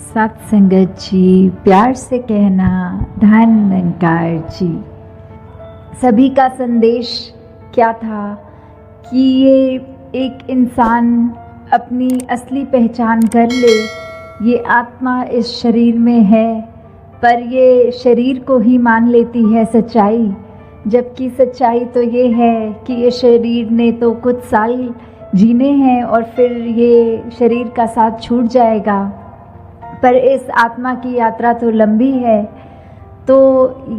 सत्संगत जी, प्यार से कहना धन निरंकार जी। सभी का संदेश क्या था कि ये एक इंसान अपनी असली पहचान कर ले। ये आत्मा इस शरीर में है, पर ये शरीर को ही मान लेती है सच्चाई, जबकि सच्चाई तो ये है कि ये शरीर ने तो कुछ साल जीने हैं और फिर ये शरीर का साथ छूट जाएगा। पर इस आत्मा की यात्रा तो लंबी है। तो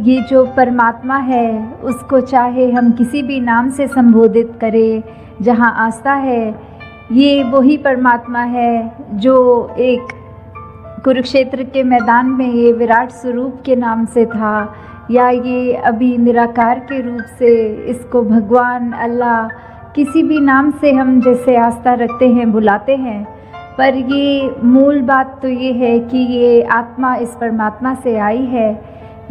ये जो परमात्मा है उसको चाहे हम किसी भी नाम से संबोधित करें, जहाँ आस्था है, ये वही परमात्मा है जो एक कुरुक्षेत्र के मैदान में ये विराट स्वरूप के नाम से था, या ये अभी निराकार के रूप से इसको भगवान, अल्लाह, किसी भी नाम से हम जैसे आस्था रखते हैं, बुलाते हैं। पर ये मूल बात तो ये है कि ये आत्मा इस परमात्मा से आई है।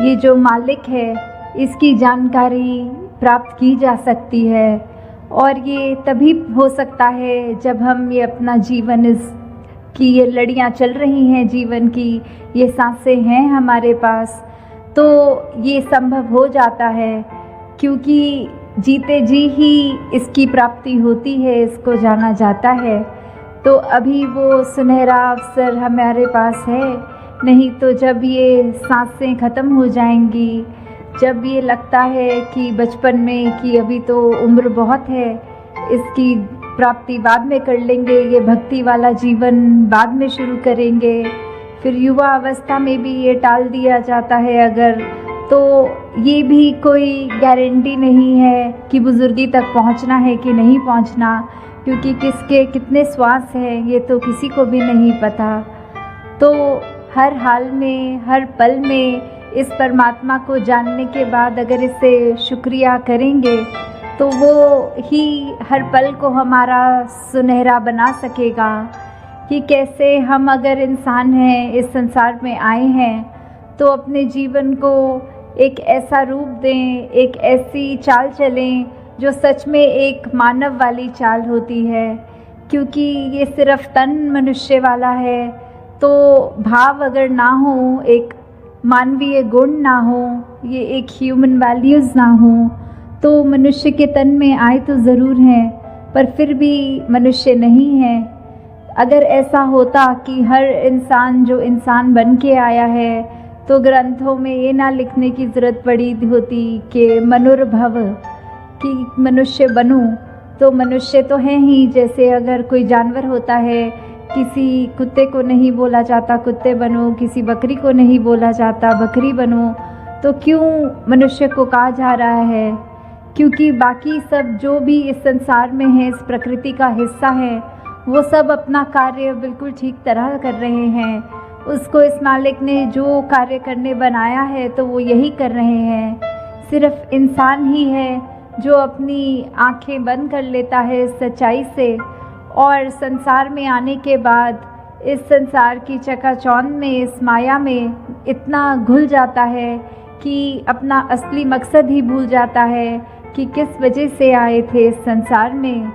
ये जो मालिक है इसकी जानकारी प्राप्त की जा सकती है, और ये तभी हो सकता है जब हम ये अपना जीवन, इस की ये लड़ियाँ चल रही हैं जीवन की, ये सांसें हैं हमारे पास, तो ये संभव हो जाता है, क्योंकि जीते जी ही इसकी प्राप्ति होती है, इसको जाना जाता है। तो अभी वो सुनहरा अवसर हमारे पास है, नहीं तो जब ये सांसें ख़त्म हो जाएंगी, जब ये लगता है कि बचपन में कि अभी तो उम्र बहुत है, इसकी प्राप्ति बाद में कर लेंगे, ये भक्ति वाला जीवन बाद में शुरू करेंगे, फिर युवा अवस्था में भी ये टाल दिया जाता है अगर, तो ये भी कोई गारंटी नहीं है कि बुज़ुर्गी तक पहुंचना है कि नहीं पहुंचना, क्योंकि किसके कितने श्वास हैं ये तो किसी को भी नहीं पता। तो हर हाल में, हर पल में इस परमात्मा को जानने के बाद अगर इससे शुक्रिया करेंगे तो वो ही हर पल को हमारा सुनहरा बना सकेगा। कि कैसे हम अगर इंसान हैं, इस संसार में आए हैं, तो अपने जीवन को एक ऐसा रूप दें, एक ऐसी चाल चलें जो सच में एक मानव वाली चाल होती है। क्योंकि ये सिर्फ तन मनुष्य वाला है, तो भाव अगर ना हो, एक मानवीय गुण ना हो, ये एक ह्यूमन वैल्यूज़ ना हो, तो मनुष्य के तन में आए तो ज़रूर हैं, पर फिर भी मनुष्य नहीं है। अगर ऐसा होता कि हर इंसान जो इंसान बन के आया है, तो ग्रंथों में ये ना लिखने की ज़रूरत पड़ी होती कि मनुर्भव, कि मनुष्य बनूं, तो मनुष्य तो है ही। जैसे अगर कोई जानवर होता है, किसी कुत्ते को नहीं बोला जाता कुत्ते बनो, किसी बकरी को नहीं बोला जाता बकरी बनो, तो क्यों मनुष्य को कहा जा रहा है? क्योंकि बाकी सब जो भी इस संसार में है, इस प्रकृति का हिस्सा है, वो सब अपना कार्य बिल्कुल ठीक तरह कर रहे हैं। उसको इस मालिक ने जो कार्य करने बनाया है तो वो यही कर रहे हैं। सिर्फ इंसान ही है जो अपनी आंखें बंद कर लेता है इस सच्चाई से, और संसार में आने के बाद इस संसार की चकाचौंध में, इस माया में इतना घुल जाता है कि अपना असली मकसद ही भूल जाता है कि किस वजह से आए थे इस संसार में।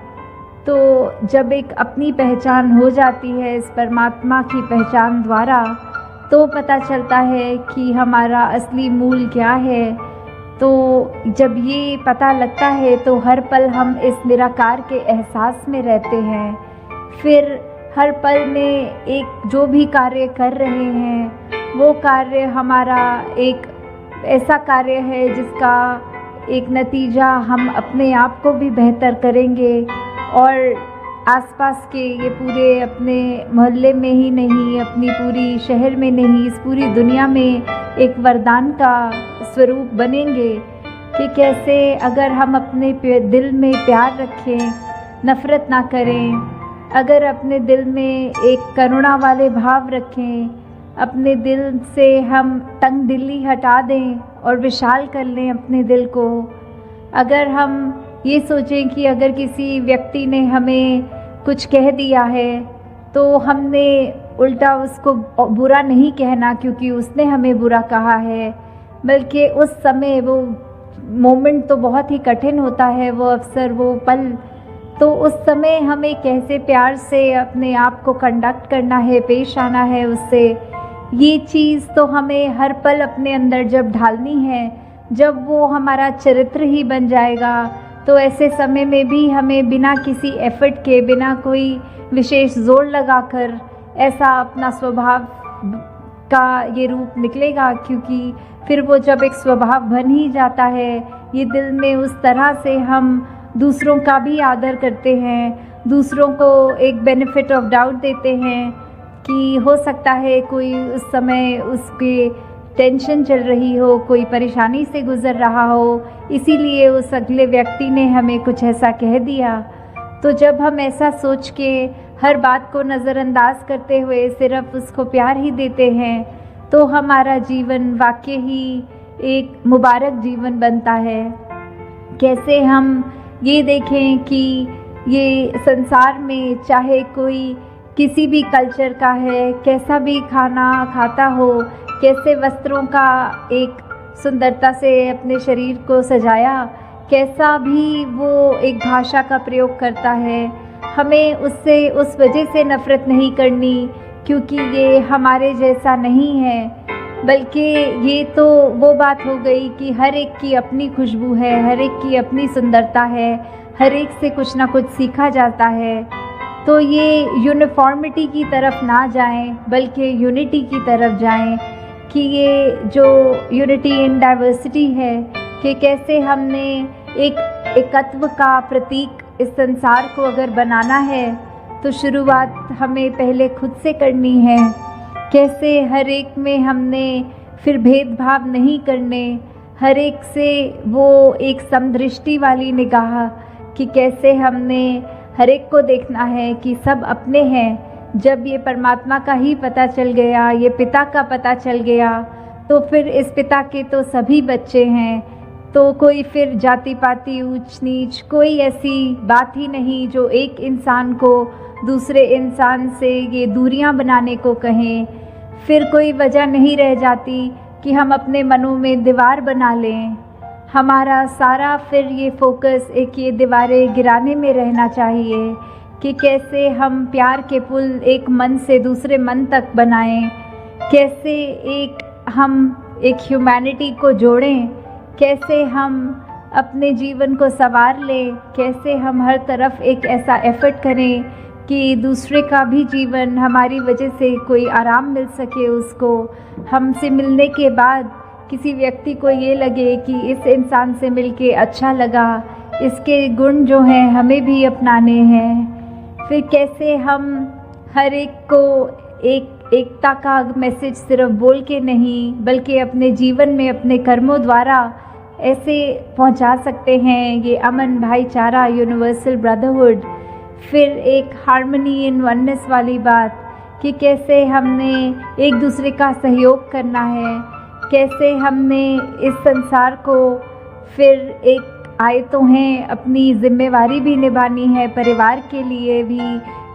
तो जब एक अपनी पहचान हो जाती है इस परमात्मा की पहचान द्वारा, तो पता चलता है कि हमारा असली मूल क्या है। तो जब ये पता लगता है तो हर पल हम इस निराकार के एहसास में रहते हैं। फिर हर पल में एक जो भी कार्य कर रहे हैं वो कार्य हमारा एक ऐसा कार्य है जिसका एक नतीजा हम अपने आप को भी बेहतर करेंगे, और आसपास के ये पूरे अपने मोहल्ले में ही नहीं, अपनी पूरी शहर में नहीं, इस पूरी दुनिया में एक वरदान का स्वरूप बनेंगे। कि कैसे अगर हम अपने दिल में प्यार रखें, नफ़रत ना करें, अगर अपने दिल में एक करुणा वाले भाव रखें, अपने दिल से हम तंग दिली हटा दें और विशाल कर लें अपने दिल को। अगर हम ये सोचें कि अगर किसी व्यक्ति ने हमें कुछ कह दिया है तो हमने उल्टा उसको बुरा नहीं कहना क्योंकि उसने हमें बुरा कहा है, बल्कि उस समय वो मोमेंट तो बहुत ही कठिन होता है, वो अवसर, वो पल, तो उस समय हमें कैसे प्यार से अपने आप को कंडक्ट करना है, पेश आना है उससे, ये चीज़ तो हमें हर पल अपने अंदर जब ढालनी है, जब वो हमारा चरित्र ही बन जाएगा, तो ऐसे समय में भी हमें बिना किसी एफ़र्ट के, बिना कोई विशेष ज़ोर लगाकर ऐसा अपना स्वभाव का ये रूप निकलेगा, क्योंकि फिर वो जब एक स्वभाव बन ही जाता है, ये दिल में उस तरह से हम दूसरों का भी आदर करते हैं, दूसरों को एक बेनिफिट ऑफ डाउट देते हैं कि हो सकता है कोई उस समय उसके टेंशन चल रही हो, कोई परेशानी से गुज़र रहा हो, इसीलिए उस अगले व्यक्ति ने हमें कुछ ऐसा कह दिया। तो जब हम ऐसा सोच के हर बात को नज़रअंदाज करते हुए सिर्फ़ उसको प्यार ही देते हैं, तो हमारा जीवन वाक़ई ही एक मुबारक जीवन बनता है। कैसे हम ये देखें कि ये संसार में चाहे कोई किसी भी कल्चर का है, कैसा भी खाना खाता हो, कैसे वस्त्रों का एक सुंदरता से अपने शरीर को सजाया, कैसा भी वो एक भाषा का प्रयोग करता है, हमें उससे उस वजह से नफ़रत नहीं करनी क्योंकि ये हमारे जैसा नहीं है, बल्कि ये तो वो बात हो गई कि हर एक की अपनी खुशबू है, हर एक की अपनी सुंदरता है, हर एक से कुछ ना कुछ सीखा जाता है। तो ये यूनिफॉर्मिटी की तरफ ना जाएं, बल्कि यूनिटी की तरफ जाएं कि ये जो यूनिटी इन डाइवर्सिटी है कि कैसे हमने एक एकत्व का प्रतीक इस संसार को अगर बनाना है तो शुरुआत हमें पहले खुद से करनी है। कैसे हर एक में हमने फिर भेदभाव नहीं करने, हर एक से वो एक समदृष्टि वाली निगाह कि कैसे हमने हर एक को देखना है कि सब अपने हैं। जब ये परमात्मा का ही पता चल गया, ये पिता का पता चल गया, तो फिर इस पिता के तो सभी बच्चे हैं, तो कोई फिर जाति पाति ऊंच नीच कोई ऐसी बात ही नहीं जो एक इंसान को दूसरे इंसान से ये दूरियां बनाने को कहें। फिर कोई वजह नहीं रह जाती कि हम अपने मनों में दीवार बना लें। हमारा सारा फिर ये फोकस एक ये दीवारें गिराने में रहना चाहिए कि कैसे हम प्यार के पुल एक मन से दूसरे मन तक बनाएं, कैसे हम एक ह्यूमैनिटी को जोड़ें, कैसे हम अपने जीवन को संवार लें, कैसे हम हर तरफ एक ऐसा एफ़र्ट करें कि दूसरे का भी जीवन हमारी वजह से कोई आराम मिल सके, उसको हमसे मिलने के बाद किसी व्यक्ति को ये लगे कि इस इंसान से मिलके अच्छा लगा, इसके गुण जो हैं हमें भी अपनाने हैं। फिर कैसे हम हर एक को एकता का मैसेज सिर्फ बोल के नहीं बल्कि अपने जीवन में अपने कर्मों द्वारा ऐसे पहुंचा सकते हैं, ये अमन, भाईचारा, यूनिवर्सल ब्रदरहुड। फिर एक हार्मनी इन वननेस वाली बात कि कैसे हमने एक दूसरे का सहयोग करना है, कैसे हमने इस संसार को फिर एक आए तो हैं अपनी ज़िम्मेवारी भी निभानी है, परिवार के लिए भी,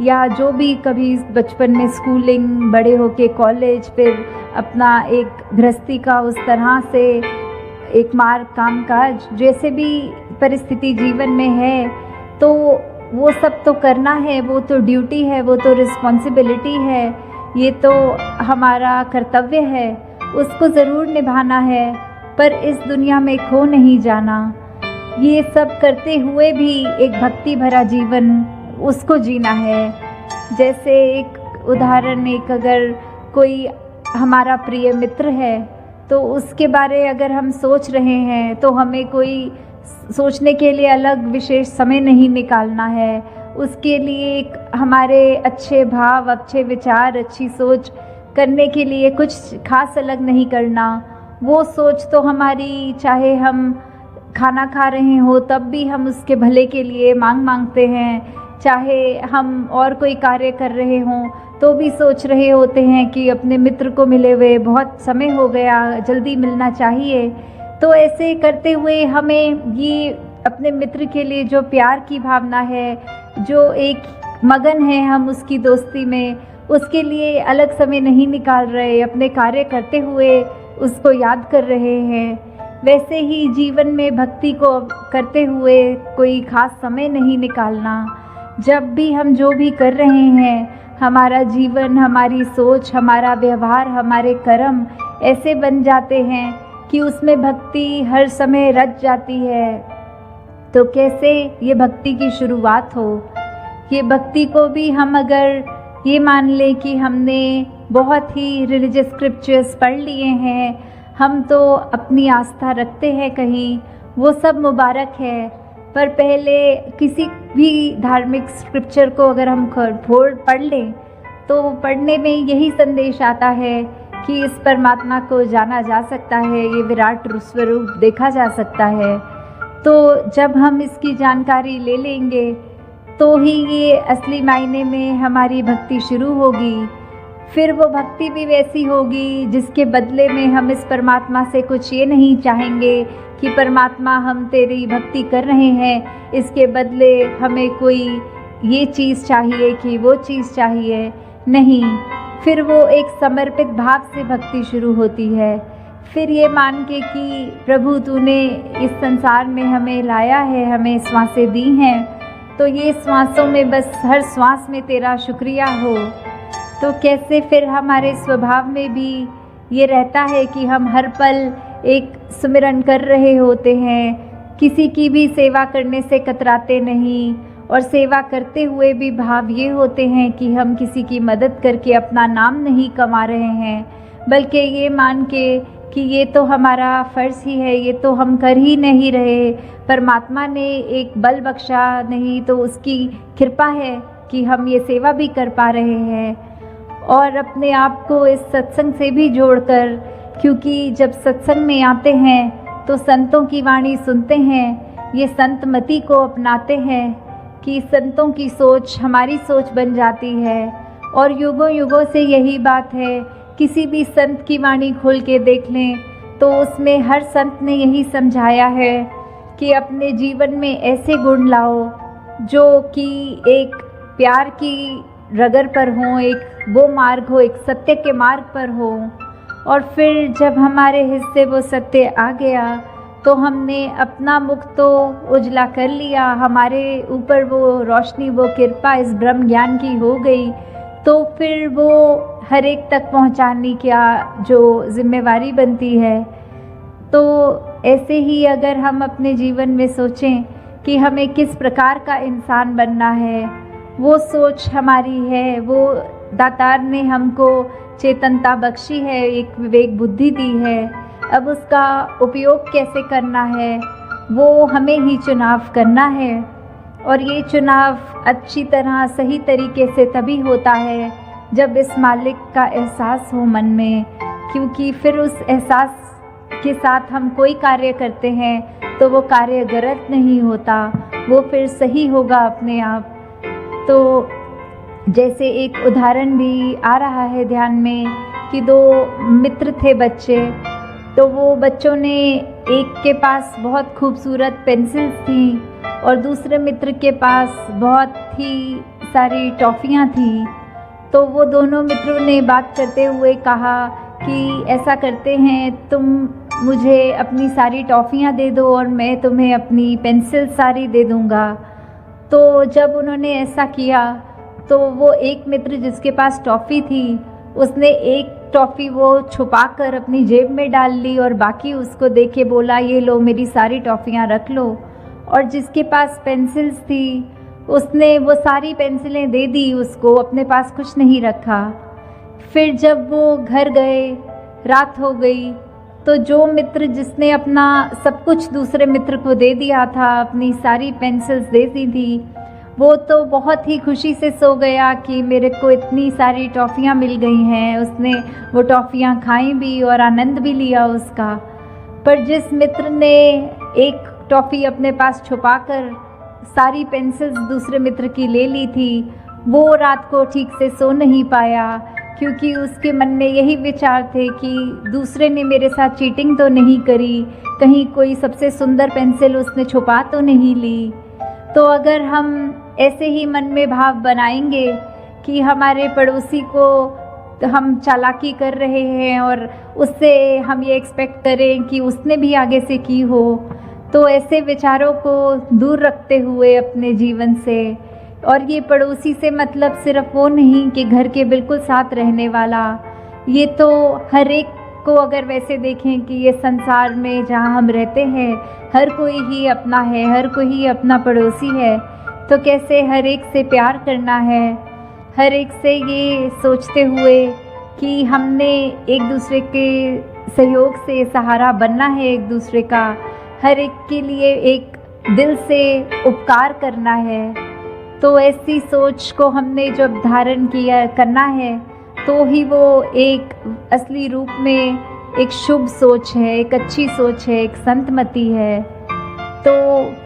या जो भी कभी बचपन में स्कूलिंग, बड़े होके कॉलेज, फिर अपना एक गृहस्थी का उस तरह से एक मार्ग, कामकाज, जैसे भी परिस्थिति जीवन में है, तो वो सब तो करना है, वो तो ड्यूटी है, वो तो रिस्पॉन्सिबिलिटी है, ये तो हमारा कर्तव्य है, उसको ज़रूर निभाना है, पर इस दुनिया में खो नहीं जाना। ये सब करते हुए भी एक भक्ति भरा जीवन उसको जीना है। जैसे एक उदाहरण, एक अगर कोई हमारा प्रिय मित्र है तो उसके बारे अगर हम सोच रहे हैं तो हमें कोई सोचने के लिए अलग विशेष समय नहीं निकालना है, उसके लिए एक हमारे अच्छे भाव, अच्छे विचार, अच्छी सोच करने के लिए कुछ खास अलग नहीं करना। वो सोच तो हमारी, चाहे हम खाना खा रहे हो तब भी हम उसके भले के लिए मांगते हैं, चाहे हम और कोई कार्य कर रहे हों तो भी सोच रहे होते हैं कि अपने मित्र को मिले हुए बहुत समय हो गया, जल्दी मिलना चाहिए। तो ऐसे करते हुए हमें ये अपने मित्र के लिए जो प्यार की भावना है, जो एक मगन है हम उसकी दोस्ती में, उसके लिए अलग समय नहीं निकाल रहे, अपने कार्य करते हुए उसको याद कर रहे हैं। वैसे ही जीवन में भक्ति को करते हुए कोई ख़ास समय नहीं निकालना। जब भी हम जो भी कर रहे हैं, हमारा जीवन, हमारी सोच, हमारा व्यवहार, हमारे कर्म ऐसे बन जाते हैं कि उसमें भक्ति हर समय रच जाती है। तो कैसे ये भक्ति की शुरुआत हो? ये भक्ति को भी हम अगर ये मान लें कि हमने बहुत ही रिलीजियस स्क्रिप्चर्स पढ़ लिए हैं, हम तो अपनी आस्था रखते हैं कहीं, वो सब मुबारक है। पर पहले किसी भी धार्मिक स्क्रिप्चर को अगर हम पढ़ लें तो पढ़ने में यही संदेश आता है कि इस परमात्मा को जाना जा सकता है, ये विराट स्वरूप देखा जा सकता है। तो जब हम इसकी जानकारी ले लेंगे तो ही ये असली मायने में हमारी भक्ति शुरू होगी। फिर वो भक्ति भी वैसी होगी जिसके बदले में हम इस परमात्मा से कुछ ये नहीं चाहेंगे कि परमात्मा हम तेरी भक्ति कर रहे हैं, इसके बदले हमें कोई ये चीज़ चाहिए कि वो चीज़ चाहिए। नहीं, फिर वो एक समर्पित भाव से भक्ति शुरू होती है। फिर ये मान के कि प्रभु तूने इस संसार में हमें लाया है, हमें श्वासें दी हैं, तो ये श्वासों में बस हर श्वास में तेरा शुक्रिया हो। तो कैसे फिर हमारे स्वभाव में भी ये रहता है कि हम हर पल एक सुमिरन कर रहे होते हैं, किसी की भी सेवा करने से कतराते नहीं, और सेवा करते हुए भी भाव ये होते हैं कि हम किसी की मदद करके अपना नाम नहीं कमा रहे हैं, बल्कि ये मान के कि ये तो हमारा फ़र्ज़ ही है, ये तो हम कर ही नहीं रहे, परमात्मा ने एक बल बख्शा, नहीं तो उसकी कृपा है कि हम ये सेवा भी कर पा रहे हैं। और अपने आप को इस सत्संग से भी जोड़कर, क्योंकि जब सत्संग में आते हैं तो संतों की वाणी सुनते हैं, ये संत मति को अपनाते हैं कि संतों की सोच हमारी सोच बन जाती है। और युगों युगों से यही बात है, किसी भी संत की वाणी खोल के देख लें तो उसमें हर संत ने यही समझाया है कि अपने जीवन में ऐसे गुण लाओ जो कि एक प्यार की रगर पर हो, एक वो मार्ग हो, एक सत्य के मार्ग पर हो। और फिर जब हमारे हिस्से वो सत्य आ गया तो हमने अपना मुख तो उजला कर लिया, हमारे ऊपर वो रोशनी, वो कृपा इस ब्रह्म ज्ञान की हो गई। तो फिर वो हर एक तक पहुंचाने का जो जिम्मेवारी बनती है। तो ऐसे ही अगर हम अपने जीवन में सोचें कि हमें किस प्रकार का इंसान बनना है, वो सोच हमारी है, वो दातार ने हमको चेतनता बख्शी है, एक विवेक बुद्धि दी है। अब उसका उपयोग कैसे करना है वो हमें ही चुनाव करना है। और ये चुनाव अच्छी तरह सही तरीके से तभी होता है जब इस मालिक का एहसास हो मन में, क्योंकि फिर उस एहसास के साथ हम कोई कार्य करते हैं तो वो कार्य गलत नहीं होता, वो फिर सही होगा अपने आप। तो जैसे एक उदाहरण भी आ रहा है ध्यान में कि दो मित्र थे बच्चे, तो वो बच्चों ने, एक के पास बहुत खूबसूरत पेंसिल्स थी और दूसरे मित्र के पास बहुत ही सारी टॉफ़ियाँ थी। तो वो दोनों मित्रों ने बात करते हुए कहा कि ऐसा करते हैं, तुम मुझे अपनी सारी टॉफ़ियाँ दे दो और मैं तुम्हें अपनी पेंसिल सारी दे दूँगा। तो जब उन्होंने ऐसा किया तो वो एक मित्र जिसके पास टॉफ़ी थी, उसने एक टॉफ़ी वो छुपा कर अपनी जेब में डाल ली और बाकी उसको दे के बोला, ये लो मेरी सारी टॉफ़ियाँ रख लो। और जिसके पास पेंसिल्स थी उसने वो सारी पेंसिलें दे दी उसको, अपने पास कुछ नहीं रखा। फिर जब वो घर गए, रात हो गई, तो जो मित्र जिसने अपना सब कुछ दूसरे मित्र को दे दिया था, अपनी सारी पेंसिल्स दे दी थी, वो तो बहुत ही खुशी से सो गया कि मेरे को इतनी सारी टॉफ़ियाँ मिल गई हैं। उसने वो टॉफ़ियाँ खाई भी और आनंद भी लिया उसका। पर जिस मित्र ने एक टॉफ़ी अपने पास छुपाकर सारी पेंसिल्स दूसरे मित्र की ले ली थी, वो रात को ठीक से सो नहीं पाया, क्योंकि उसके मन में यही विचार थे कि दूसरे ने मेरे साथ चीटिंग तो नहीं करी, कहीं कोई सबसे सुंदर पेंसिल उसने छुपा तो नहीं ली। तो अगर हम ऐसे ही मन में भाव बनाएंगे कि हमारे पड़ोसी को हम चालाकी कर रहे हैं और उससे हम ये एक्सपेक्ट करें कि उसने भी आगे से की हो, तो ऐसे विचारों को दूर रखते हुए अपने जीवन से और ये पड़ोसी से मतलब सिर्फ वो नहीं कि घर के बिल्कुल साथ रहने वाला, ये तो हर एक को अगर वैसे देखें कि ये संसार में जहाँ हम रहते हैं हर कोई ही अपना है, हर कोई ही अपना पड़ोसी है, तो कैसे हर एक से प्यार करना है, हर एक से ये सोचते हुए कि हमने एक दूसरे के सहयोग से सहारा बनना है एक दूसरे का, हर एक के लिए एक दिल से उपकार करना है। तो ऐसी सोच को हमने जब धारण किया करना है तो ही वो एक असली रूप में एक शुभ सोच है, एक अच्छी सोच है, एक संतमति है। तो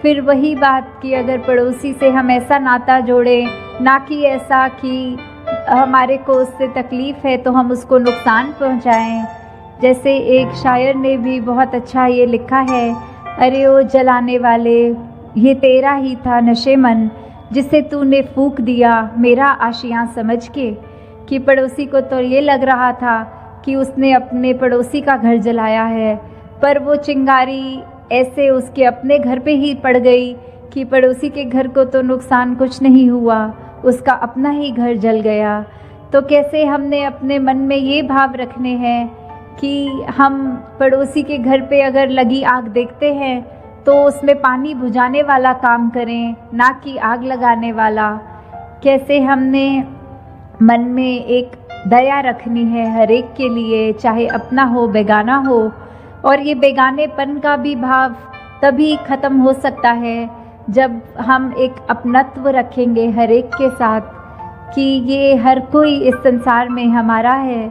फिर वही बात कि अगर पड़ोसी से हम ऐसा नाता जोड़ें, ना कि ऐसा कि हमारे को उससे तकलीफ़ है तो हम उसको नुकसान पहुंचाएं। जैसे एक शायर ने भी बहुत अच्छा ये लिखा है, अरे ओ जलाने वाले ये तेरा ही था नशेमन, जिसे तूने फूंक दिया मेरा आशियाँ समझ के। कि पड़ोसी को तो ये लग रहा था कि उसने अपने पड़ोसी का घर जलाया है, पर वो चिंगारी ऐसे उसके अपने घर पे ही पड़ गई कि पड़ोसी के घर को तो नुकसान कुछ नहीं हुआ, उसका अपना ही घर जल गया। तो कैसे हमने अपने मन में ये भाव रखने हैं कि हम पड़ोसी के घर पे अगर लगी आग देखते हैं तो उसमें पानी बुझाने वाला काम करें, ना कि आग लगाने वाला। कैसे हमने मन में एक दया रखनी है हर एक के लिए, चाहे अपना हो बेगाना हो। और ये बेगानेपन का भी भाव तभी ख़त्म हो सकता है जब हम एक अपनत्व रखेंगे हर एक के साथ कि ये हर कोई इस संसार में हमारा है।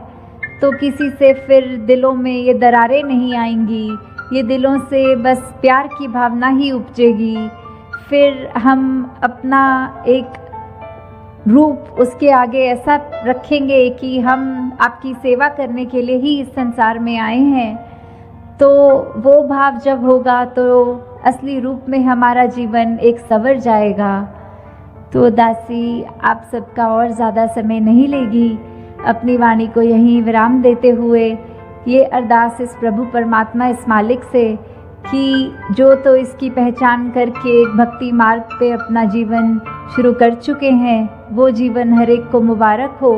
तो किसी से फिर दिलों में ये दरारें नहीं आएंगी, ये दिलों से बस प्यार की भावना ही उपजेगी। फिर हम अपना एक रूप उसके आगे ऐसा रखेंगे कि हम आपकी सेवा करने के लिए ही इस संसार में आए हैं। तो वो भाव जब होगा तो असली रूप में हमारा जीवन एक संवर जाएगा। तो दासी आप सबका और ज़्यादा समय नहीं लेगी, अपनी वाणी को यहीं विराम देते हुए ये अरदास इस प्रभु परमात्मा इस मालिक से कि जो तो इसकी पहचान करके एक भक्ति मार्ग पे अपना जीवन शुरू कर चुके हैं, वो जीवन हर एक को मुबारक हो।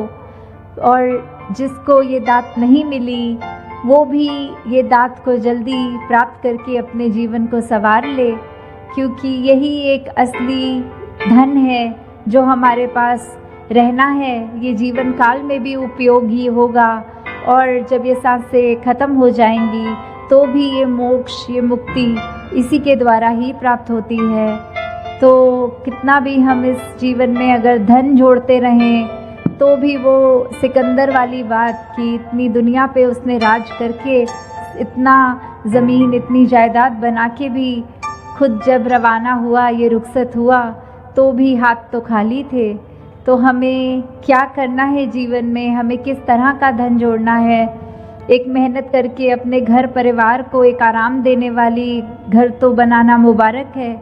और जिसको ये दात नहीं मिली वो भी ये दात को जल्दी प्राप्त करके अपने जीवन को संवार ले, क्योंकि यही एक असली धन है जो हमारे पास रहना है। ये जीवन काल में भी उपयोगी होगा और जब ये सांसें ख़त्म हो जाएंगी तो भी ये मोक्ष, ये मुक्ति इसी के द्वारा ही प्राप्त होती है। तो कितना भी हम इस जीवन में अगर धन जोड़ते रहें तो भी वो सिकंदर वाली बात कि इतनी दुनिया पे उसने राज करके इतना ज़मीन, इतनी जायदाद बना के भी खुद जब रवाना हुआ, ये रुखसत हुआ, तो भी हाथ तो खाली थे। तो हमें क्या करना है जीवन में, हमें किस तरह का धन जोड़ना है। एक मेहनत करके अपने घर परिवार को एक आराम देने वाली घर तो बनाना मुबारक है,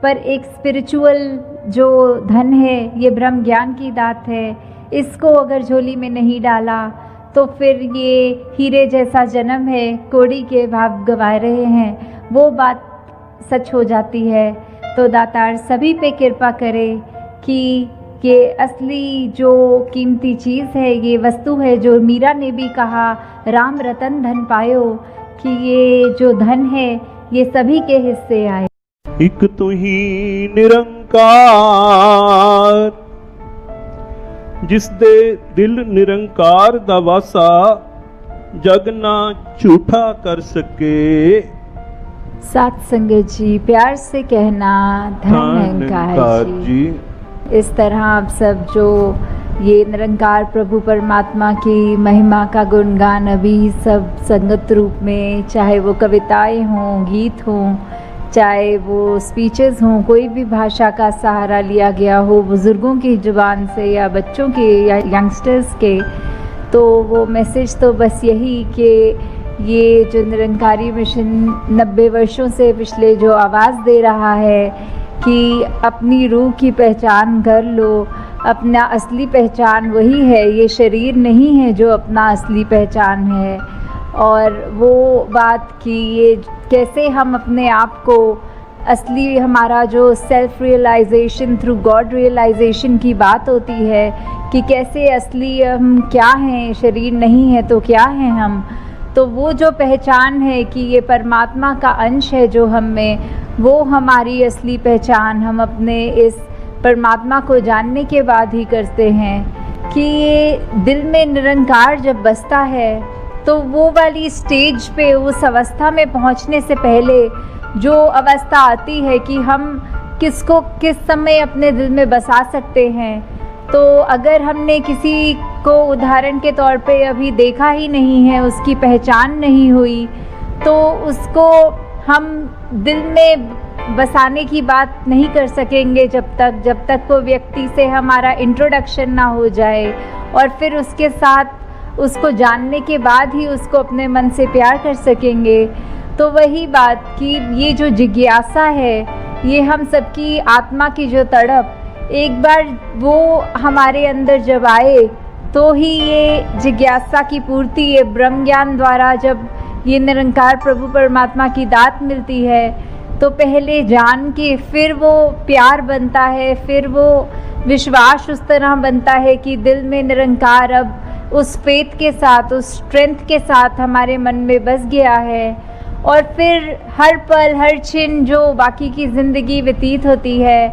पर एक स्पिरिचुअल जो धन है, ये ब्रह्म ज्ञान की दात है, इसको अगर झोली में नहीं डाला तो फिर ये हीरे जैसा जन्म है, कोड़ी के भाव गंवा रहे हैं, वो बात सच हो जाती है। तो दातार सभी पे कृपा करे कि ये असली जो कीमती चीज़ है, ये वस्तु है, जो मीरा ने भी कहा राम रतन धन पायो, कि ये जो धन है ये सभी के हिस्से आए। एक तो ही निरंकार जिस दे दिल निरंकार दा वासा, जग ना झूठा कर सके। सात संगत जी प्यार से कहना धन निरंकार जी। इस तरह आप सब जो ये निरंकार प्रभु परमात्मा की महिमा का गुणगान अभी सब संगत रूप में, चाहे वो कविताएं हों, गीत हों, चाहे वो स्पीचेस हों, कोई भी भाषा का सहारा लिया गया हो बुज़ुर्गों की ज़ुबान से या बच्चों के या यंगस्टर्स के, तो वो मैसेज तो बस यही कि ये जो निरंकारी मिशन 90 वर्षों से पिछले जो आवाज़ दे रहा है कि अपनी रूह की पहचान कर लो, अपना असली पहचान वही है, ये शरीर नहीं है जो अपना असली पहचान है। और वो बात कि ये कैसे हम अपने आप को असली हमारा जो self realisation through God realisation की बात होती है कि कैसे असली हम क्या हैं, शरीर नहीं है तो क्या हैं हम, तो वो जो पहचान है कि ये परमात्मा का अंश है जो हम में, वो हमारी असली पहचान हम अपने इस परमात्मा को जानने के बाद ही करते हैं। कि ये दिल में निरंकार जब बसता है तो वो वाली स्टेज पे, उस अवस्था में पहुंचने से पहले जो अवस्था आती है कि हम किसको किस समय अपने दिल में बसा सकते हैं, तो अगर हमने किसी को उदाहरण के तौर पे अभी देखा ही नहीं है, उसकी पहचान नहीं हुई, तो उसको हम दिल में बसाने की बात नहीं कर सकेंगे जब तक वो व्यक्ति से हमारा इंट्रोडक्शन ना हो जाए, और फिर उसके साथ उसको जानने के बाद ही उसको अपने मन से प्यार कर सकेंगे। तो वही बात कि ये जो जिज्ञासा है, ये हम सबकी आत्मा की जो तड़प, एक बार वो हमारे अंदर जब आए तो ही ये जिज्ञासा की पूर्ति, ये ब्रह्म ज्ञान द्वारा जब ये निरंकार प्रभु परमात्मा की दात मिलती है, तो पहले जान के फिर वो प्यार बनता है, फिर वो विश्वास उस तरह बनता है कि दिल में निरंकार अब उस फेथ के साथ, उस स्ट्रेंथ के साथ हमारे मन में बस गया है। और फिर हर पल हर क्षण जो बाकी की ज़िंदगी व्यतीत होती है,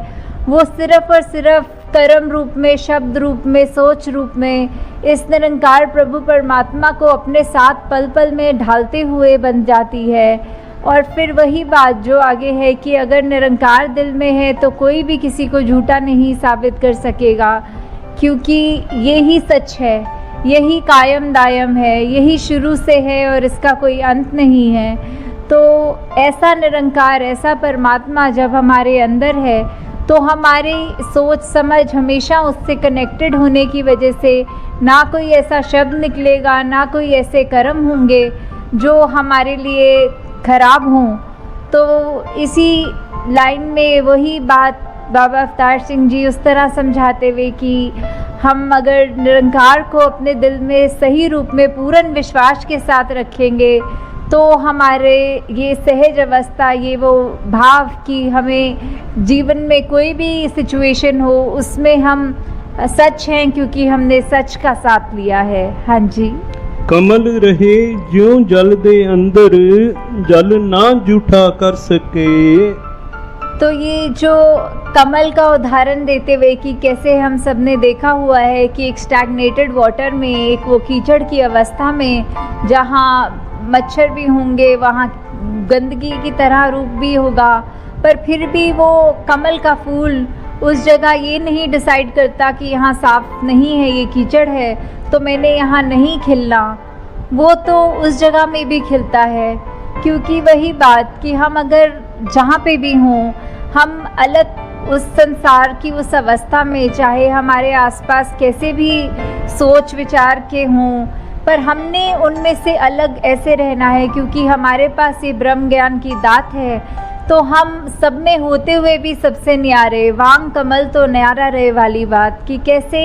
वो सिर्फ़ और सिर्फ कर्म रूप में, शब्द रूप में, सोच रूप में इस निरंकार प्रभु परमात्मा को अपने साथ पल पल में ढालते हुए बन जाती है। और फिर वही बात जो आगे है कि अगर निरंकार दिल में है तो कोई भी किसी को झूठा नहीं साबित कर सकेगा, क्योंकि यही सच है, यही कायम दायम है, यही शुरू से है और इसका कोई अंत नहीं है। तो ऐसा निरंकार, ऐसा परमात्मा जब हमारे अंदर है तो हमारी सोच समझ हमेशा उससे कनेक्टेड होने की वजह से ना कोई ऐसा शब्द निकलेगा, ना कोई ऐसे कर्म होंगे जो हमारे लिए खराब हों। तो इसी लाइन में वही बात बाबा अवतार सिंह जी उस तरह समझाते हुए कि हम अगर निरंकार को अपने दिल में सही रूप में पूर्ण विश्वास के साथ रखेंगे तो हमारे ये सहज अवस्था, ये वो भाव कि हमें जीवन में कोई भी सिचुएशन हो उसमें हम सच हैं, क्योंकि हमने सच का साथ लिया है। हाँ जी। कमल रहे ज्यों जल दे अंदर, जल ना जूठा कर सके। तो ये जो कमल का उदाहरण देते हुए कि कैसे हम सब ने देखा हुआ है कि एक स्टैग्नेटेड वाटर में, एक वो कीचड़ की अवस्था में जहाँ मच्छर भी होंगे, वहाँ गंदगी की तरह रूप भी होगा, पर फिर भी वो कमल का फूल उस जगह ये नहीं डिसाइड करता कि यहाँ साफ नहीं है, ये कीचड़ है तो मैंने यहाँ नहीं खिलना। वो तो उस जगह में भी खिलता है, क्योंकि वही बात कि हम अगर जहाँ पे भी हों, हम अलग उस संसार की उस अवस्था में, चाहे हमारे आसपास कैसे भी सोच विचार के हों, पर हमने उनमें से अलग ऐसे रहना है क्योंकि हमारे पास ये ब्रह्म ज्ञान की दात है। तो हम सब में होते हुए भी सबसे न्यारे, वांग कमल तो न्यारा रहे वाली बात कि कैसे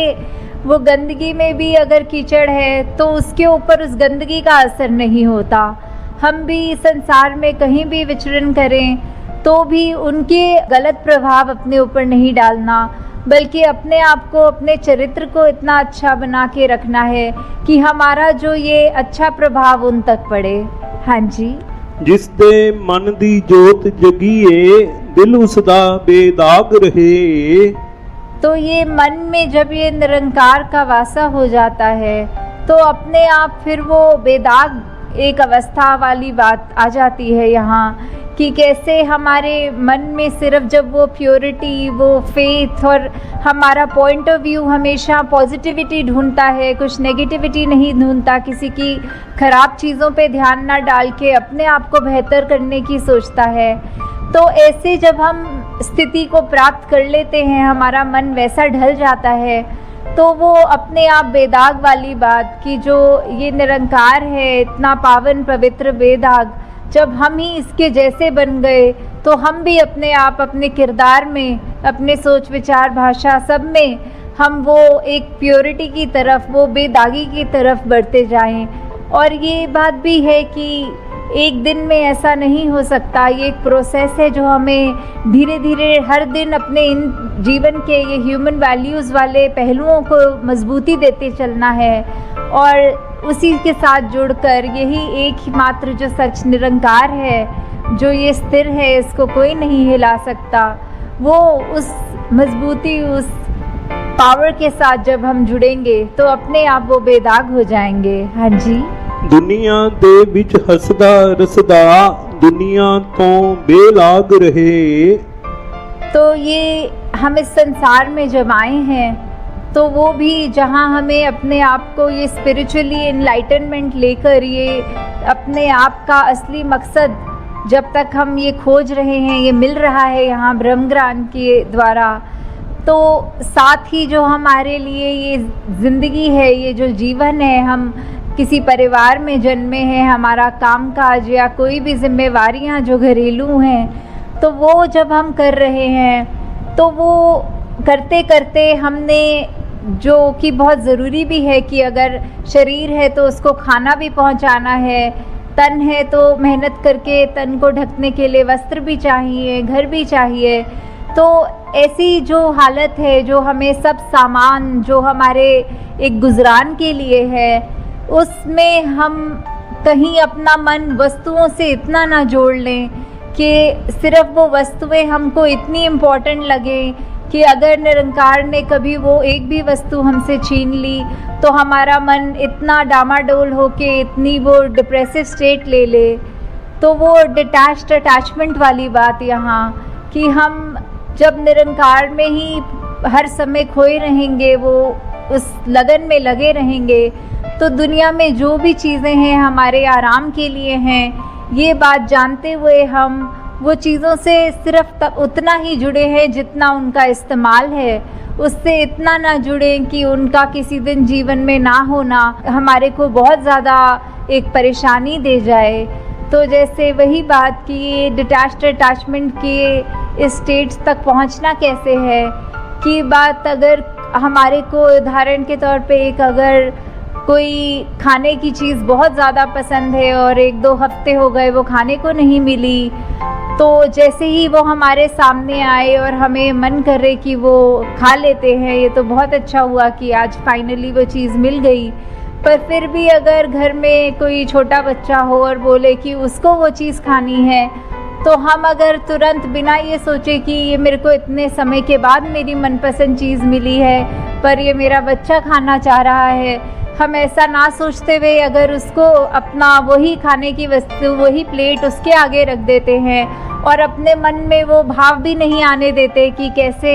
वो गंदगी में भी अगर कीचड़ है तो उसके ऊपर उस गंदगी का असर नहीं होता। हम भी संसार में कहीं भी विचरण करें तो भी उनके गलत प्रभाव अपने ऊपर नहीं डालना, बल्कि अपने आप को, अपने चरित्र को इतना अच्छा बना के रखना है कि हमारा जो ये अच्छा प्रभाव उन तक पड़े। हाँ जी। जिस दे मन दी जोत जगीए, दिल उसदा बेदाग रहे। तो ये मन में जब ये निरंकार का वासा हो जाता है तो अपने आप फिर वो बेदाग एक अवस्था वाली बात आ जाती है यहाँ, कि कैसे हमारे मन में सिर्फ जब वो प्योरिटी, वो फेथ और हमारा पॉइंट ऑफ व्यू हमेशा पॉजिटिविटी ढूंढता है, कुछ नेगेटिविटी नहीं ढूंढता, किसी की ख़राब चीज़ों पे ध्यान ना डाल के अपने आप को बेहतर करने की सोचता है। तो ऐसे जब हम स्थिति को प्राप्त कर लेते हैं, हमारा मन वैसा ढल जाता है, तो वो अपने आप बेदाग वाली बात कि जो ये निरंकार है, इतना पावन पवित्र बेदाग, जब हम ही इसके जैसे बन गए तो हम भी अपने आप, अपने किरदार में, अपने सोच विचार भाषा सब में हम वो एक प्योरिटी की तरफ, वो बेदागी की तरफ बढ़ते जाएं। और ये बात भी है कि एक दिन में ऐसा नहीं हो सकता, ये एक प्रोसेस है जो हमें धीरे धीरे हर दिन अपने इन जीवन के ये ह्यूमन वैल्यूज़ वाले पहलुओं को मजबूती देते चलना है। और उसी के साथ जुड़कर यही एक ही मात्र जो सच निरंकार है, जो ये स्थिर है, इसको कोई नहीं हिला सकता, वो उस मजबूती, उस पावर के साथ जब हम जुड़ेंगे तो अपने आप वो बेदाग हो जाएंगे। हाँ जी। ਦੁਨੀਆ ਦੇ ਵਿੱਚ ਹੱਸਦਾ ਰਸਦਾ ਦੁਨੀਆ ਤੋਂ ਬੇਲਾਗ ਰਹੇ। तो ये हम इस संसार में जब आए हैं तो वो भी जहाँ हमें अपने आप को ये स्पिरिचुअली एनलाइटनमेंट लेकर ये अपने आप का असली मकसद जब तक हम ये खोज रहे हैं, ये मिल रहा है यहाँ ब्रह्मज्ञान के द्वारा, तो साथ ही जो हमारे लिए ये ज़िंदगी है, ये जो जीवन है, हम किसी परिवार में जन्मे हैं, हमारा कामकाज या कोई भी जिम्मेवारियां जो घरेलू हैं, तो वो जब हम कर रहे हैं तो वो करते करते हमने, जो कि बहुत ज़रूरी भी है कि अगर शरीर है तो उसको खाना भी पहुंचाना है, तन है तो मेहनत करके तन को ढकने के लिए वस्त्र भी चाहिए, घर भी चाहिए। तो ऐसी जो हालत है, जो हमें सब सामान जो हमारे एक गुजरान के लिए है, उसमें हम कहीं अपना मन वस्तुओं से इतना ना जोड़ लें कि सिर्फ वो वस्तुएं हमको इतनी इम्पोर्टेंट लगें कि अगर निरंकार ने कभी वो एक भी वस्तु हमसे छीन ली तो हमारा मन इतना डामाडोल हो के इतनी वो डिप्रेसिव स्टेट ले ले। तो वो डिटैच्ड अटैचमेंट वाली बात यहाँ, कि हम जब निरंकार में ही हर समय खोए रहेंगे, वो उस लगन में लगे रहेंगे, तो दुनिया में जो भी चीज़ें हैं हमारे आराम के लिए हैं, ये बात जानते हुए हम वो चीज़ों से सिर्फ उतना ही जुड़े हैं जितना उनका इस्तेमाल है, उससे इतना ना जुड़ें कि उनका किसी दिन जीवन में ना होना हमारे को बहुत ज़्यादा एक परेशानी दे जाए। तो जैसे वही बात कि ये डिटैच्ड अटैचमेंट के इस स्टेट्स तक पहुंचना कैसे है, कि बात अगर हमारे को उदाहरण के तौर पे एक अगर कोई खाने की चीज़ बहुत ज़्यादा पसंद है और 1-2 हफ्ते हो गए वो खाने को नहीं मिली, तो जैसे ही वो हमारे सामने आए और हमें मन करे कि वो खा लेते हैं, ये तो बहुत अच्छा हुआ कि आज फाइनली वो चीज़ मिल गई। पर फिर भी अगर घर में कोई छोटा बच्चा हो और बोले कि उसको वो चीज़ खानी है, तो हम अगर तुरंत बिना ये सोचे कि ये मेरे को इतने समय के बाद मेरी मनपसंद चीज़ मिली है पर ये मेरा बच्चा खाना चाह रहा है, हम ऐसा ना सोचते हुए अगर उसको अपना वही खाने की वस्तु, वही प्लेट उसके आगे रख देते हैं और अपने मन में वो भाव भी नहीं आने देते कि कैसे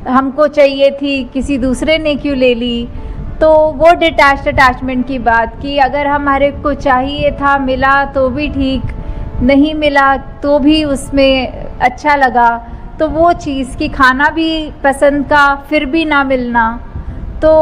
हमको चाहिए थी, किसी दूसरे ने क्यों ले ली, तो वो डिटैच्ड अटैचमेंट की बात, कि अगर हमारे को चाहिए था, मिला तो भी ठीक, नहीं मिला तो भी उसमें अच्छा लगा, तो वो चीज़ कि खाना भी पसंद का फिर भी ना मिलना। तो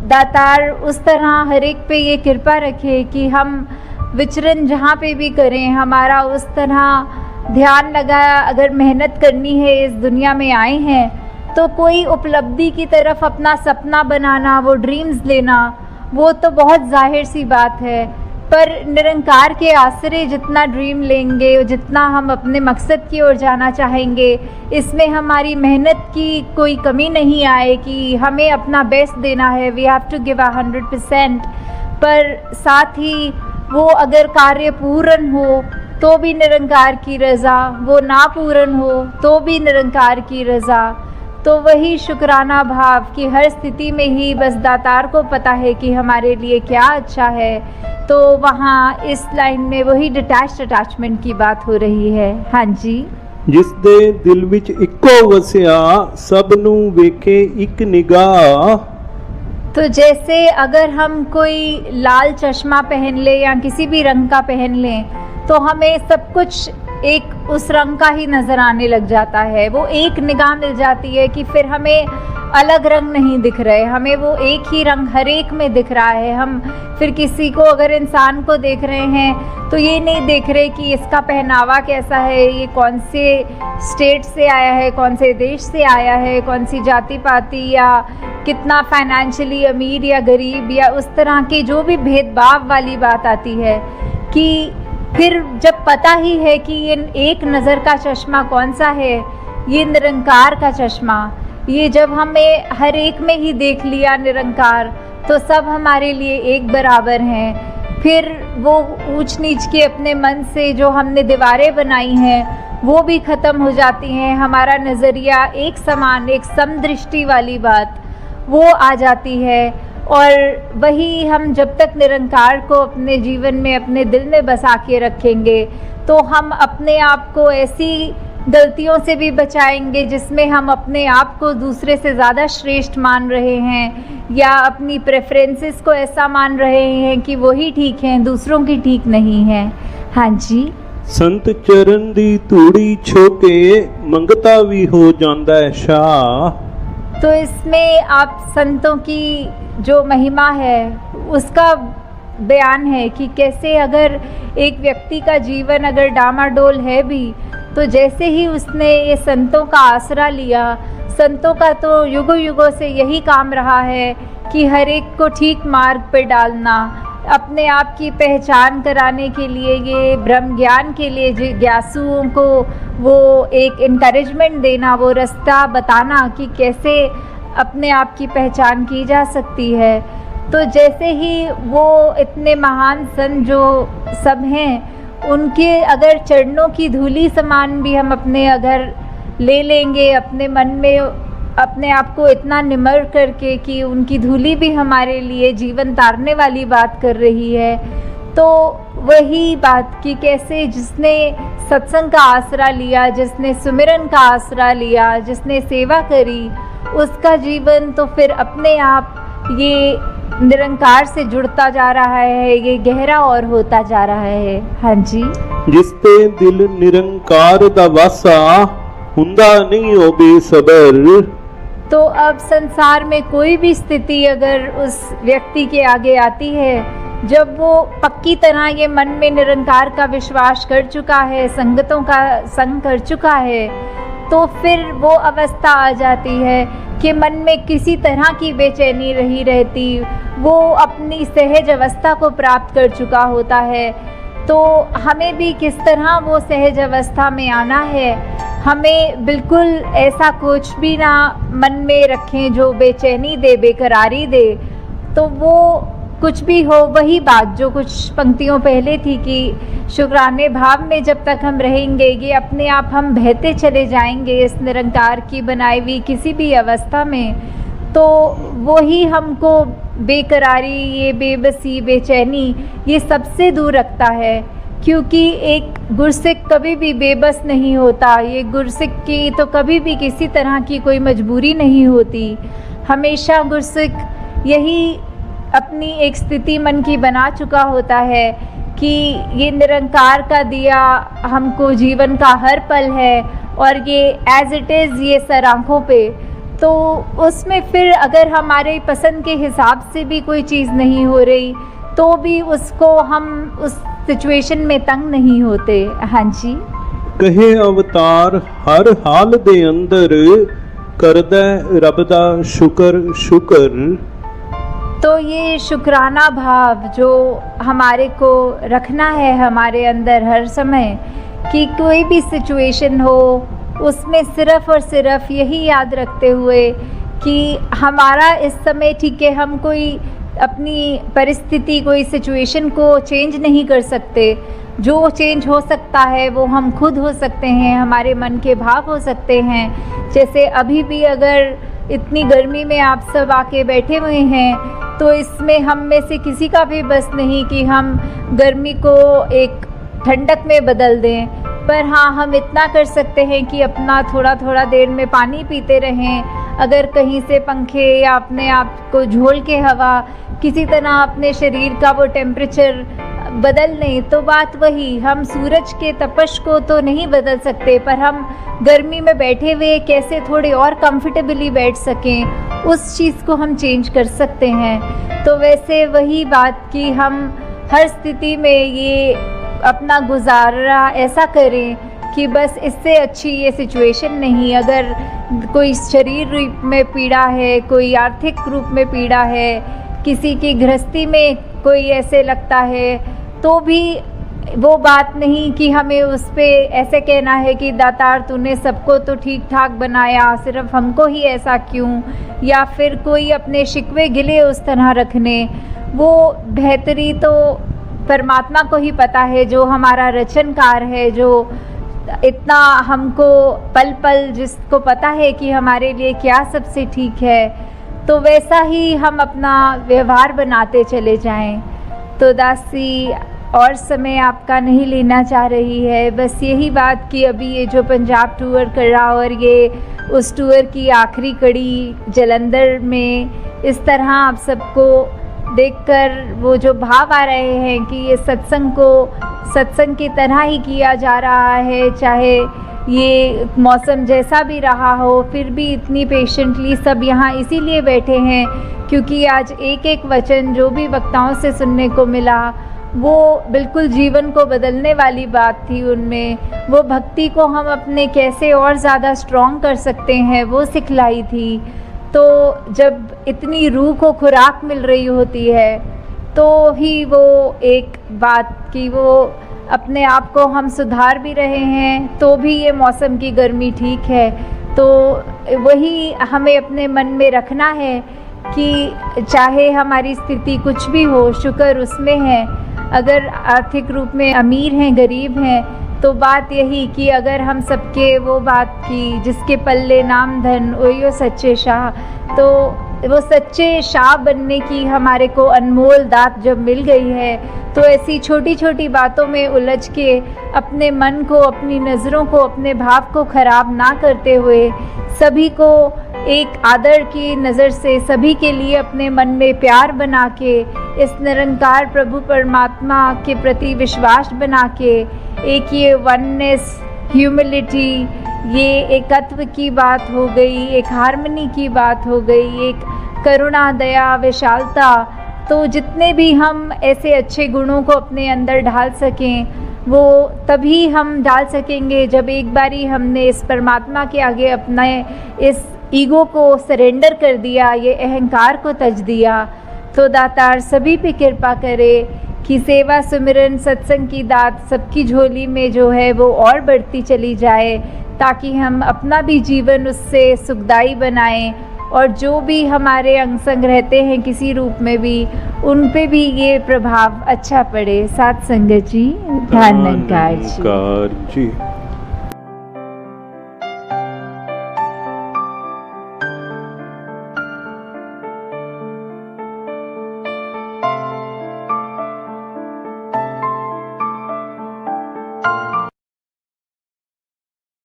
दातार उस तरह हर एक पे ये कृपा रखे कि हम विचरण जहाँ पे भी करें, हमारा उस तरह ध्यान लगा, अगर मेहनत करनी है, इस दुनिया में आए हैं तो कोई उपलब्धि की तरफ अपना सपना बनाना, वो ड्रीम्स लेना, वो तो बहुत जाहिर सी बात है, पर निरंकार के आश्रय जितना ड्रीम लेंगे, जितना हम अपने मकसद की ओर जाना चाहेंगे, इसमें हमारी मेहनत की कोई कमी नहीं आए कि हमें अपना बेस्ट देना है, वी हैव टू गिव 100%। पर साथ ही वो अगर कार्य पूर्ण हो तो भी निरंकार की रज़ा, वो ना पूर्ण हो तो भी निरंकार की रज़ा। तो वही शुक्राना भाव कि हर स्थिति में ही बस दातार को पता है कि हमारे लिए क्या अच्छा है। तो वहाँ इस लाइन में वही डिटैच्ड अटैचमेंट की बात हो रही है। हाँ जी। जिस दे दिल विच इक्को वसिया सब नू वेखे एक निगाह। तो जैसे अगर हम कोई लाल चश्मा पहन ले या किसी भी रंग का पहन लें तो हमें सब कुछ एक उस रंग का ही नज़र आने लग जाता है, वो एक निगाह मिल जाती है कि फिर हमें अलग रंग नहीं दिख रहे, हमें वो एक ही रंग हर एक में दिख रहा है। हम फिर किसी को अगर इंसान को देख रहे हैं तो ये नहीं देख रहे कि इसका पहनावा कैसा है, ये कौन से स्टेट से आया है, कौन से देश से आया है, कौन सी जाति पाति या कितना फाइनेंशियली अमीर या गरीब या उस तरह के जो भी भेदभाव वाली बात आती है, कि फिर जब पता ही है कि ये एक नज़र का चश्मा कौन सा है, ये निरंकार का चश्मा, ये जब हमें हर एक में ही देख लिया निरंकार, तो सब हमारे लिए एक बराबर हैं। फिर वो ऊंच नीच के अपने मन से जो हमने दीवारें बनाई हैं वो भी ख़त्म हो जाती हैं। हमारा नज़रिया एक समान, एक समदृष्टि वाली बात वो आ जाती है। और वही हम जब तक निरंकार को अपने जीवन में, अपने दिल में बसा के रखेंगे, तो हम अपने आप को ऐसी गलतियों से भी बचाएंगे जिसमें हम अपने आप को दूसरे से ज़्यादा श्रेष्ठ मान रहे हैं, या अपनी प्रेफरेंसेस को ऐसा मान रहे हैं कि वही ठीक हैं, दूसरों की ठीक नहीं है। हाँ जी। संत चरण दी धूड़ी छोके मंगता भी हो जांदा है शाह। तो इसमें आप संतों की जो महिमा है उसका बयान है कि कैसे अगर एक व्यक्ति का जीवन अगर डामाडोल है भी, तो जैसे ही उसने ये संतों का आसरा लिया, संतों का तो युगों युगों से यही काम रहा है कि हर एक को ठीक मार्ग पे डालना, अपने आप की पहचान कराने के लिए, ये ब्रह्म ज्ञान के लिए जिज्ञासुओं को वो एक इनकरेजमेंट देना, वो रास्ता बताना कि कैसे अपने आप की पहचान की जा सकती है। तो जैसे ही वो इतने महान संत जो सब हैं, उनके अगर चरणों की धूली समान भी हम अपने अगर ले लेंगे अपने मन में, अपने आप को इतना निमर करके कि उनकी धूली भी हमारे लिए जीवन तारने वाली बात कर रही है, तो वही बात कि कैसे जिसने सत्संग का आसरा लिया, जिसने सुमिरन का आसरा लिया, जिसने सेवा करी, उसका जीवन तो फिर अपने आप ये निरंकार से जुड़ता जा रहा है, ये गहरा और होता जा रहा है। हाँ जी। जिसते दिल निरंकार दा वासा हुंदा नहीं हो बेसबर। तो अब संसार में कोई भी स्थिति अगर उस व्यक्ति के आगे आती है, जब वो पक्की तरह ये मन में निरंकार का विश्वास कर चुका है, संगतों का संग कर चुका है, तो फिर वो अवस्था आ जाती है कि मन में किसी तरह की बेचैनी नहीं रहती, वो अपनी सहज अवस्था को प्राप्त कर चुका होता है। तो हमें भी किस तरह वो सहज अवस्था में आना है, हमें बिल्कुल ऐसा कुछ भी ना मन में रखें जो बेचैनी दे, बेकरारी दे। तो वो कुछ भी हो, वही बात जो कुछ पंक्तियों पहले थी कि शुक्राने भाव में जब तक हम रहेंगे, ये अपने आप हम बहते चले जाएंगे इस निरंकार की बनाई हुई किसी भी अवस्था में, तो वही हमको बेकरारी, ये बेबसी, बेचैनी, ये सबसे दूर रखता है। क्योंकि एक गुरसिक कभी भी बेबस नहीं होता, ये गुरसिक की तो कभी भी किसी तरह की कोई मजबूरी नहीं होती। हमेशा गुरसिक यही अपनी एक स्थिति मन की बना चुका होता है कि ये निरंकार का दिया हमको जीवन का हर पल है, और ये एज इट इज़ ये सर आँखों पे, तो उसमें फिर अगर हमारे पसंद के हिसाब से भी कोई चीज़ नहीं हो रही, तो भी उसको हम उस सिचुएशन में तंग नहीं होते। हाँ जी। कहे अवतार हर हाल दे अंदर करदा रब दा शुक्र शुक्र। तो ये शुक्राना भाव जो हमारे को रखना है हमारे अंदर हर समय, कि कोई भी सिचुएशन हो उसमें सिर्फ़ और सिर्फ यही याद रखते हुए कि हमारा इस समय ठीक है, हम कोई अपनी परिस्थिति, कोई सिचुएशन को चेंज नहीं कर सकते। जो चेंज हो सकता है वो हम खुद हो सकते हैं, हमारे मन के भाव हो सकते हैं। जैसे अभी भी अगर इतनी गर्मी में आप सब आके बैठे हुए हैं, तो इसमें हम में से किसी का भी बस नहीं कि हम गर्मी को एक ठंडक में बदल दें। पर हाँ, हम इतना कर सकते हैं कि अपना थोड़ा थोड़ा देर में पानी पीते रहें। अगर कहीं से पंखे या अपने आप को झोल के हवा किसी तरह अपने शरीर का वो टेम्परेचर बदल लें, तो बात वही, हम सूरज के तपश को तो नहीं बदल सकते, पर हम गर्मी में बैठे हुए कैसे थोड़े और कंफर्टेबली बैठ सकें, उस चीज़ को हम चेंज कर सकते हैं। तो वैसे वही बात कि हम हर स्थिति में ये अपना गुजारा ऐसा करें कि बस इससे अच्छी ये सिचुएशन नहीं। अगर कोई शरीर रूप में पीड़ा है, कोई आर्थिक रूप में पीड़ा है, किसी की गृहस्थी में कोई ऐसे लगता है, तो भी वो बात नहीं कि हमें उस पे ऐसे कहना है कि दातार तूने सबको तो ठीक ठाक बनाया, सिर्फ हमको ही ऐसा क्यों, या फिर कोई अपने शिकवे गिले उस तरह रखने। वो बेहतरी तो परमात्मा को ही पता है, जो हमारा रचनकार है, जो इतना हमको पल पल जिसको पता है कि हमारे लिए क्या सबसे ठीक है, तो वैसा ही हम अपना व्यवहार बनाते चले जाएं। तो दासी और समय आपका नहीं लेना चाह रही है, बस यही बात कि अभी ये जो पंजाब टूर कर रहा और ये उस टूर की आखिरी कड़ी जलंधर में, इस तरह आप सबको देखकर वो जो भाव आ रहे हैं कि ये सत्संग को सत्संग की तरह ही किया जा रहा है, चाहे ये मौसम जैसा भी रहा हो, फिर भी इतनी पेशेंटली सब यहाँ इसीलिए बैठे हैं क्योंकि आज एक एक वचन जो भी वक्ताओं से सुनने को मिला वो बिल्कुल जीवन को बदलने वाली बात थी। उनमें वो भक्ति को हम अपने कैसे और ज़्यादा स्ट्रॉन्ग कर सकते हैं वो सिखलाई थी। तो जब इतनी रूह को खुराक मिल रही होती है तो ही वो एक बात कि वो अपने आप को हम सुधार भी रहे हैं, तो भी ये मौसम की गर्मी ठीक है। तो वही हमें अपने मन में रखना है कि चाहे हमारी स्थिति कुछ भी हो, शुक्र उसमें है। अगर आर्थिक रूप में अमीर हैं, गरीब हैं, तो बात यही कि अगर हम सबके वो बात की जिसके पल्ले नाम धन वही सच्चे शाह, तो वो सच्चे शाह बनने की हमारे को अनमोल दात जब मिल गई है, तो ऐसी छोटी छोटी बातों में उलझ के अपने मन को, अपनी नज़रों को, अपने भाव को ख़राब ना करते हुए सभी को एक आदर की नज़र से, सभी के लिए अपने मन में प्यार बना के, इस निरंकार प्रभु परमात्मा के प्रति विश्वास बना के, एक ये वननेस, ह्यूमिलिटी, ये एकत्व की बात हो गई, एक हार्मनी की बात हो गई, एक करुणा, दया, विशालता। तो जितने भी हम ऐसे अच्छे गुणों को अपने अंदर ढाल सकें वो तभी हम डाल सकेंगे जब एक बारी हमने इस परमात्मा के आगे अपना इस ईगो को सरेंडर कर दिया, ये अहंकार को तज दिया। तो दातार सभी पे कृपा करे कि सेवा सुमिरन सत्संग की दात सबकी झोली में जो है वो और बढ़ती चली जाए, ताकि हम अपना भी जीवन उससे सुखदायी बनाएं और जो भी हमारे अंग संग रहते हैं किसी रूप में भी, उन पे भी ये प्रभाव अच्छा पड़े। साथ संगत जी, धन्यवाद जी।